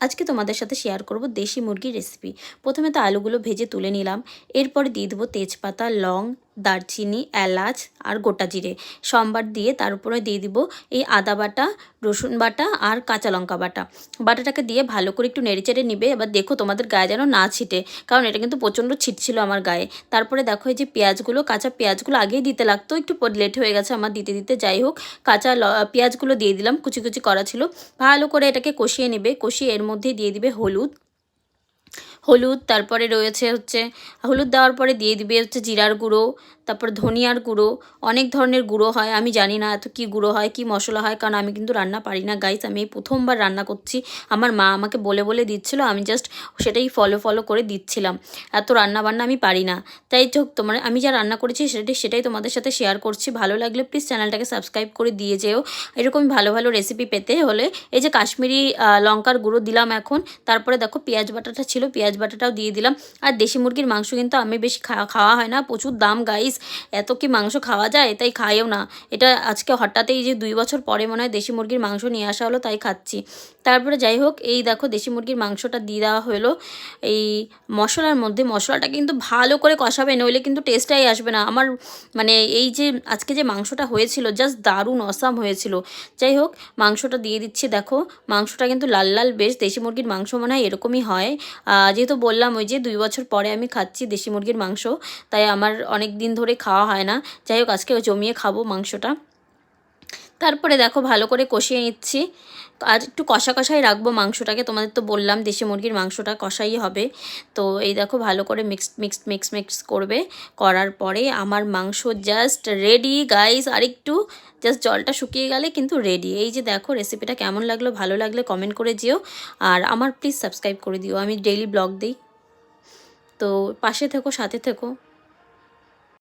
আজকে তোমাদের সাথে শেয়ার করব দেশি মুরগির রেসিপি। প্রথমে তো আলুগুলো ভেজে তুলে নিলাম, এরপরে দিয়ে দেবো তেজপাতা, লং, দারচিনি, এলাচ আর গোটা জিরে সম্বার দিয়ে তার উপরে দিয়ে দিব এই আদা বাটা, রসুন বাটা আর কাঁচা লঙ্কা বাটা। বাটাটাকে দিয়ে ভালো করে একটু নেড়েচেড়ে নিবে। এবার দেখো তোমাদের গায়ে যেন না ছিটে, কারণ এটা কিন্তু প্রচণ্ড ছিটছিল আমার গায়ে। তারপরে দেখো এই যে পেঁয়াজগুলো, কাঁচা পেঁয়াজগুলো আগেই দিতে লাগতো, একটু লেট হয়ে গেছে আমার দিতে দিতে। যাই হোক, কাঁচা পেঁয়াজগুলো দিয়ে দিলাম, কুচি কুচি করা ছিল। ভালো করে এটাকে কষিয়ে নেবে। কষিয়ে এর মধ্যে দিয়ে দিবে হলুদ, তারপরে রয়েছে হচ্ছে হলুদ দেওয়ার পরে দিয়ে দিবে হচ্ছে জিরার গুঁড়ো, তারপর ধনিয়ার গুঁড়ো। অনেক ধরনের গুঁড়ো হয়, আমি জানি না এত কী গুঁড়ো হয়, কী মশলা হয়, কারণ আমি কিন্তু রান্না পারি না গাইস। আমি এই প্রথমবার রান্না করছি, আমার মা আমাকে বলে বলে দিচ্ছিল, আমি জাস্ট সেটাই ফলো করে দিচ্ছিলাম। এত রান্না বান্না আমি পারি না। তাই হোক, তোমার আমি যা রান্না করেছি সেটাই তোমাদের সাথে শেয়ার করছি। ভালো লাগলে প্লিজ চ্যানেলটাকে সাবস্ক্রাইব করে দিয়ে যেও। এরকম ভালো ভালো রেসিপি পেতে হলে এই যে কাশ্মীরি লঙ্কার গুঁড়ো দিলাম এখন। তারপরে দেখো পেঁয়াজ বাটাটা ছিল, পেঁয়াজ বাটাটাও দিয়ে দিলাম। আর দেশি মুরগির মাংস কিন্তু আমি বেশি খাওয়া হয় না, প্রচুর দাম গাইস। এত কি মাংস খাওয়া যায়, তাই খাইও না। এটা আজকে হঠাৎই যে 2 বছর পরে মনে হয় দেশি মুরগির মাংস নিয়ে আসা হলো, তাই খাচ্ছি। তারপরে যাই হোক, এই দেখো দেশি মুরগির মাংসটা দিয়ে দেওয়া হলো এই মশলার মধ্যে। মশলাটা কিন্তু ভালো করে কষাবে, নইলে কিন্তু টেস্টটাই আসবে না আমার। মানে এই যে আজকে যে মাংসটা হয়েছিল জাস্ট দারুণ অসাম হয়েছিল। যাই হোক, মাংসটা দিয়ে দিচ্ছি। দেখো মাংসটা কিন্তু লাল লাল বেশ, দেশি মুরগির মাংস মনে হয় এরকমই হয়। যেহেতু বললাম ওই যে 2 বছর পরে আমি খাচ্ছি দেশি মুরগির মাংস, তাই আমার অনেক দিন ধরে খাওয়া হয় না। যাই হোক, আজকে জমিয়ে খাবো মাংসটা। তারপরে দেখো ভালো করে কষিয়ে নিচ্ছি, আর একটু কষা কষাই রাখবো মাংসটাকে। তোমাদের তো বললাম দেশি মুরগির মাংসটা কষাই হবে। তো এই দেখো ভালো করে মিক্স করবে। করার পরে আমার মাংস জাস্ট রেডি গাইস। আর একটু জাস্ট জলটা শুকিয়ে গেলে কিন্তু রেডি। এই যে দেখো, রেসিপিটা কেমন লাগলো, ভালো লাগলে কমেন্ট করে যেও। আর আমার প্লিজ সাবস্ক্রাইব করে দিও, আমি ডেইলি ব্লগ দিই। তো পাশে থেকো, সাথে থেকো।